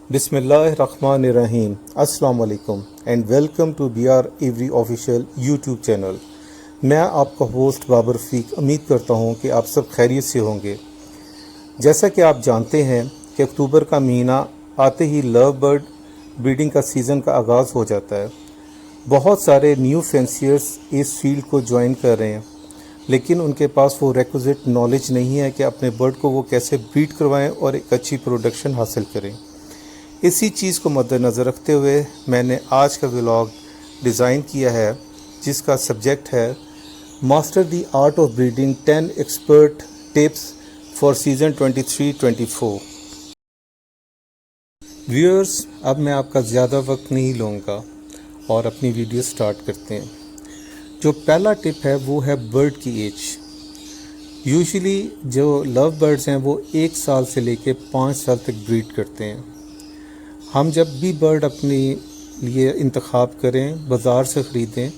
بسم اللہ الرحمن الرحیم. السلام علیکم and welcome to B R every official YouTube channel. میں آپ کا ہوسٹ بابر رفیق امید کرتا ہوں کہ آپ سب خیریت سے ہوں گے. جیسا کہ آپ جانتے ہیں کہ اکتوبر کا مہینہ آتے ہی لو برڈ بریڈنگ کا سیزن کا آغاز ہو جاتا ہے. بہت سارے نیو فینسیئرز اس فیلڈ کو جوائن کر رہے ہیں، لیکن ان کے پاس وہ ریکوزٹ نالج نہیں ہے کہ اپنے برڈ کو وہ کیسے بریڈ کروائیں اور ایک اچھی پروڈکشن حاصل کریں. اسی چیز کو مد نظر رکھتے ہوئے میں نے آج کا ولاگ ڈیزائن کیا ہے، جس کا سبجیکٹ ہے master the art of breeding 10 expert tips for season 23-24. Viewers, اب میں آپ کا زیادہ وقت نہیں لوں گا اور اپنی ویڈیو سٹارٹ کرتے ہیں. جو پہلا ٹپ ہے وہ ہے برڈ کی ایج. یوزلی جو لو برڈز ہیں وہ 1 سال سے لے کے 5 سال تک بریڈ کرتے ہیں. ہم جب بھی برڈ اپنے لیے انتخاب کریں، بازار سے خریدیں،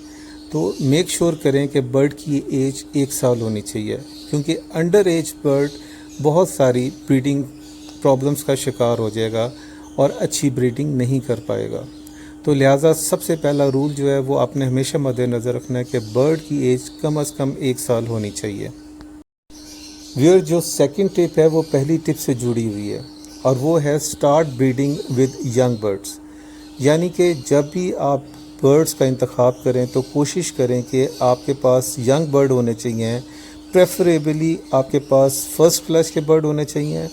تو میک شور کریں کہ برڈ کی ایج 1 سال ہونی چاہیے، کیونکہ انڈر ایج برڈ بہت ساری بریڈنگ پرابلمس کا شکار ہو جائے گا اور اچھی بریڈنگ نہیں کر پائے گا. تو لہٰذا سب سے پہلا رول جو ہے وہ آپ نے ہمیشہ مد نظر رکھنا ہے کہ برڈ کی ایج کم از کم 1 سال ہونی چاہیے. ویئر جو سیکنڈ ٹپ ہے وہ پہلی ٹپ سے جڑی ہوئی ہے، اور وہ ہے start breeding with young birds. یعنی کہ جب بھی آپ برڈز کا انتخاب کریں تو کوشش کریں کہ آپ کے پاس ینگ برڈ ہونے چاہیے. پریفریبلی آپ کے پاس فرسٹ کلاس کے برڈ ہونے چاہیے.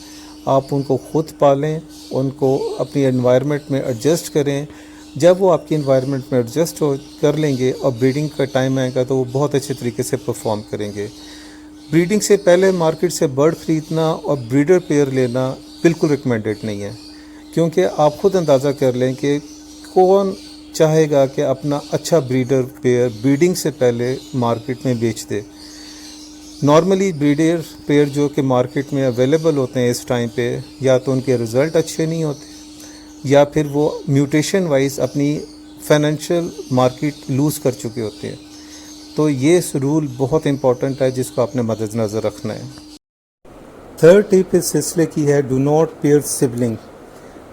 آپ ان کو خود پالیں، ان کو اپنی انوائرمنٹ میں ایڈجسٹ کریں. جب وہ آپ کی انوائرمنٹ میں ایڈجسٹ کر لیں گے اور بریڈنگ کا ٹائم آئے گا تو وہ بہت اچھے طریقے سے پرفارم کریں گے. بریڈنگ سے پہلے مارکیٹ سے برڈ خریدنا اور بریڈر پیئر لینا بالکل ریکمینڈیڈ نہیں ہے، کیونکہ آپ خود اندازہ کر لیں کہ کون چاہے گا کہ اپنا اچھا بریڈر پیئر بریڈنگ سے پہلے مارکیٹ میں بیچ دے. نارملی بریڈر پیئر جو کہ مارکیٹ میں اویلیبل ہوتے ہیں اس ٹائم پہ، یا تو ان کے رزلٹ اچھے نہیں ہوتے، یا پھر وہ میوٹیشن وائز اپنی فائنینشیل مارکیٹ لوز کر چکے ہوتے ہیں. تو یہ رول بہت امپورٹنٹ ہے جس کو آپ نے مد نظر رکھنا ہے. تھرڈ ٹپ اس سلسلے کی ہے ڈو ناٹ پیئر سبلنگ،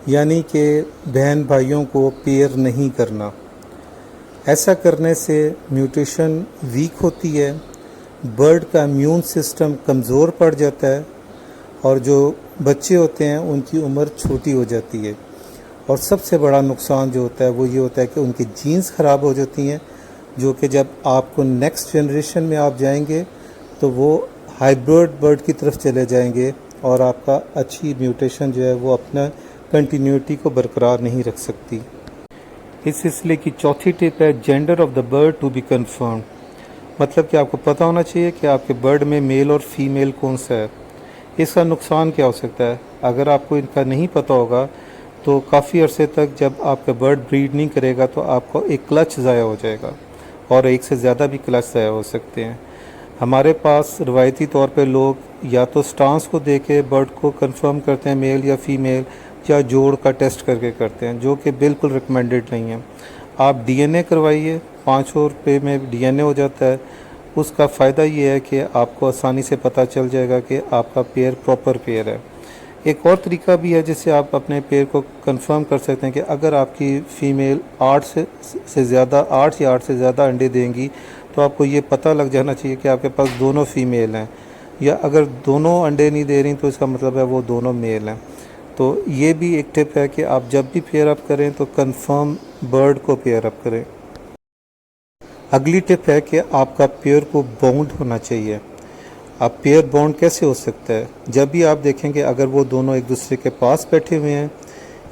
یعنی کہ بہن بھائیوں کو پیئر نہیں کرنا. ایسا کرنے سے میوٹیشن ویک ہوتی ہے، برڈ کا امیون سسٹم کمزور پڑ جاتا ہے، اور جو بچے ہوتے ہیں ان کی عمر چھوٹی ہو جاتی ہے. اور سب سے بڑا نقصان جو ہوتا ہے وہ یہ ہوتا ہے کہ ان کی جینز خراب ہو جاتی ہیں، جو کہ جب آپ کو نیکسٹ جنریشن میں آپ جائیں گے تو وہ ہائیبرڈ برڈ کی طرف چلے جائیں گے، اور آپ کا اچھی میوٹیشن جو ہے وہ اپنا کنٹینیوٹی کو برقرار نہیں رکھ سکتی. اس سلسلے کی چوتھی ٹپ ہے gender of the bird to be confirm. مطلب کہ آپ کو پتہ ہونا چاہیے کہ آپ کے برڈ میں میل اور فیمیل کون سا ہے. اس کا نقصان کیا ہو سکتا ہے؟ اگر آپ کو ان کا نہیں پتہ ہوگا تو کافی عرصے تک جب آپ کا برڈ بریڈ نہیں کرے گا تو آپ کو ایک کلچ ضائع ہو جائے گا، اور ایک سے زیادہ بھی کلچ ضائع ہو سکتے ہیں. ہمارے پاس روایتی طور پہ لوگ یا تو سٹانس کو دے کے برڈ کو کنفرم کرتے ہیں میل یا فیمیل، یا جوڑ کا ٹیسٹ کر کے کرتے ہیں، جو کہ بالکل ریکمینڈیڈ نہیں ہے. آپ ڈی این اے کروائیے، 500 روپے میں ڈی این اے ہو جاتا ہے. اس کا فائدہ یہ ہے کہ آپ کو آسانی سے پتہ چل جائے گا کہ آپ کا پیئر پراپر پیئر ہے. ایک اور طریقہ بھی ہے جس سے آپ اپنے پیئر کو کنفرم کر سکتے ہیں کہ اگر آپ کی فیمیل 8 یا 8 سے زیادہ انڈے دیں گی تو آپ کو یہ پتہ لگ جانا چاہیے کہ آپ کے پاس دونوں فیمیل ہیں، یا اگر دونوں انڈے نہیں دے رہی تو اس کا مطلب ہے وہ دونوں میل ہیں. تو یہ بھی ایک ٹپ ہے کہ آپ جب بھی پیئر اپ کریں تو کنفرم برڈ کو پیئر اپ کریں. اگلی ٹپ ہے کہ آپ کا پیئر کو باؤنڈ ہونا چاہیے. اب پیئر باؤنڈ کیسے ہو سکتا ہے؟ جب بھی آپ دیکھیں کہ اگر وہ دونوں ایک دوسرے کے پاس بیٹھے ہوئے ہیں،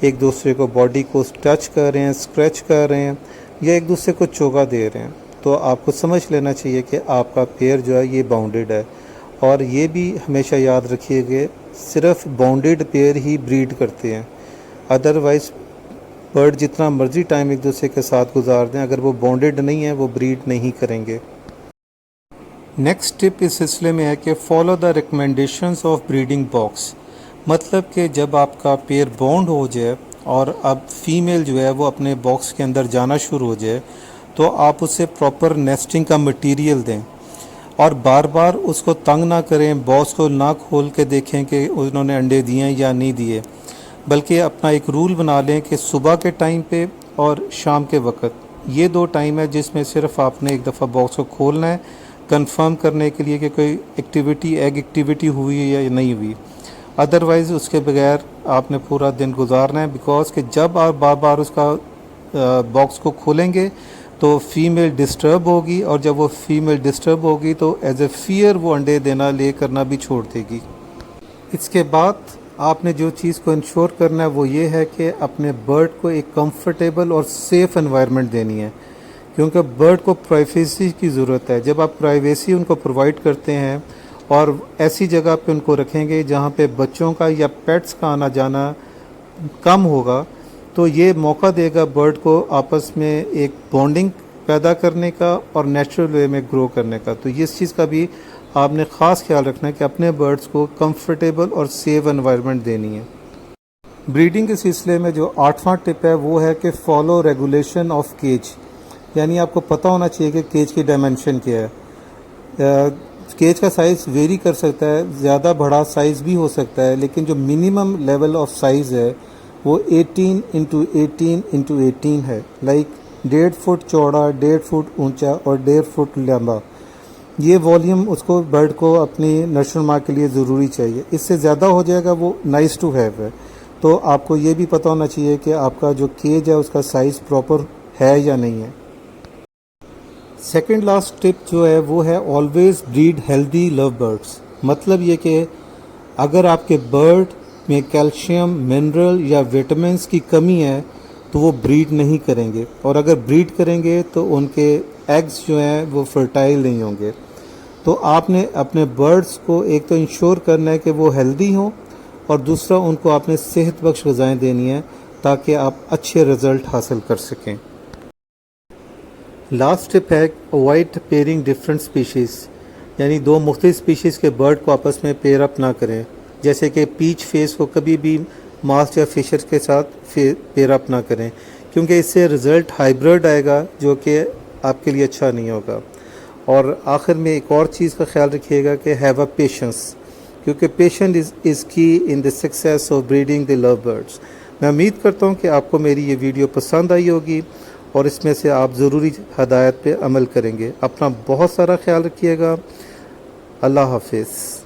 ایک دوسرے کو باڈی کو ٹچ کر رہے ہیں، اسکریچ کر رہے ہیں، یا ایک دوسرے کو چوگا دے رہے ہیں، تو آپ کو سمجھ لینا چاہیے کہ آپ کا پیئر جو ہے یہ باؤنڈڈ ہے. اور یہ بھی ہمیشہ یاد رکھیے کہ صرف باؤنڈڈ پیئر ہی بریڈ کرتے ہیں. ادروائز برڈ جتنا مرضی ٹائم ایک دوسرے کے ساتھ گزار دیں، اگر وہ باؤنڈڈ نہیں ہے وہ بریڈ نہیں کریں گے. نیکسٹ ٹپ اس سلسلے میں ہے کہ follow the recommendations of breeding box. مطلب کہ جب آپ کا پیئر باؤنڈ ہو جائے اور اب فیمیل جو ہے وہ اپنے باکس کے اندر جانا شروع ہو جائے تو آپ اسے پراپر نیسٹنگ کا مٹیریل دیں، اور بار بار اس کو تنگ نہ کریں. باکس کو نہ کھول کے دیکھیں کہ انہوں نے انڈے دیے ہیں یا نہیں دیے. بلکہ اپنا ایک رول بنا لیں کہ صبح کے ٹائم پہ اور شام کے وقت یہ 2 ٹائم ہے جس میں صرف آپ نے ایک دفعہ باکس کو کھولنا ہے کنفرم کرنے کے لیے کہ کوئی ایگ ایکٹیویٹی ہوئی ہے یا نہیں ہوئی. ادروائز اس کے بغیر آپ نے پورا دن گزارنا ہے، بیکاز کہ جب آپ بار بار اس کا باکس کو کھولیں گے تو فیمیل ڈسٹرب ہوگی، اور جب وہ فیمیل ڈسٹرب ہوگی تو ایز اے فیئر وہ انڈے دینا لے کرنا بھی چھوڑ دے گی. اس کے بعد آپ نے جو چیز کو انشور کرنا ہے وہ یہ ہے کہ اپنے برڈ کو ایک کمفرٹیبل اور سیف انوائرمنٹ دینی ہے، کیونکہ برڈ کو پرائیویسی کی ضرورت ہے. جب آپ پرائیویسی ان کو پرووائڈ کرتے ہیں اور ایسی جگہ پہ ان کو رکھیں گے جہاں پہ بچوں کا یا پیٹس کا آنا جانا کم ہوگا، تو یہ موقع دے گا برڈ کو آپس میں ایک بانڈنگ پیدا کرنے کا اور نیچرل وے میں گرو کرنے کا. تو اس چیز کا بھی آپ نے خاص خیال رکھنا ہے کہ اپنے برڈز کو کمفرٹیبل اور سیف انوائرمنٹ دینی ہے. بریڈنگ کے سلسلے میں جو 8واں ٹپ ہے وہ ہے کہ فالو ریگولیشن آف کیج، یعنی آپ کو پتہ ہونا چاہیے کہ کیج کی ڈائمینشن کیا ہے. کیج کا سائز ویری کر سکتا ہے، زیادہ بڑا سائز بھی ہو سکتا ہے، لیکن جو منیمم لیول آف سائز ہے وہ 18x18x18 ہے، لائک 1.5 فٹ چوڑا، 1.5 فٹ اونچا اور 1.5 فٹ لمبا. یہ والیوم اس کو برڈ کو اپنی نشو و نما کے لیے ضروری چاہیے. اس سے زیادہ ہو جائے گا وہ نائس ٹو ہیو ہے. تو آپ کو یہ بھی پتہ ہونا چاہیے کہ آپ کا جو کیج ہے اس کا سائز پراپر ہے یا نہیں ہے. سیکنڈ لاسٹ ٹپ جو ہے وہ ہے آلویز بریڈ ہیلدی لو برڈس. مطلب یہ کہ اگر آپ کے برڈ میں کیلشیم، منرل یا وٹامنس کی کمی ہے تو وہ بریڈ نہیں کریں گے، اور اگر بریڈ کریں گے تو ان کے ایگز جو ہیں وہ فرٹائل نہیں ہوں گے. تو آپ نے اپنے برڈز کو ایک تو انشور کرنا ہے کہ وہ ہیلدی ہوں، اور دوسرا ان کو آپ نے صحت بخش غذائیں دینی ہیں تاکہ آپ اچھے رزلٹ حاصل کر سکیں. لاسٹ ٹپ ہے اوائڈ پیئرنگ ڈفرینٹ اسپیشیز، یعنی 2 مختلف اسپیشیز کے برڈ کو آپس میں پیئر اپ نہ کریں. جیسے کہ پیچ فیس کو کبھی بھی ماسک یا فشر کے ساتھ پیئر اپ نہ کریں، کیونکہ اس سے رزلٹ ہائیبرڈ آئے گا جو کہ آپ کے لیے اچھا نہیں ہوگا. اور آخر میں ایک اور چیز کا خیال رکھیے گا کہ ہیو اے پیشنس، کیونکہ patience is key in the success of breeding the love birds. میں امید کرتا ہوں کہ آپ کو میری یہ ویڈیو پسند آئی ہوگی اور اس میں سے آپ ضروری ہدایت پہ عمل کریں گے. اپنا بہت سارا خیال رکھیے گا. اللہ حافظ.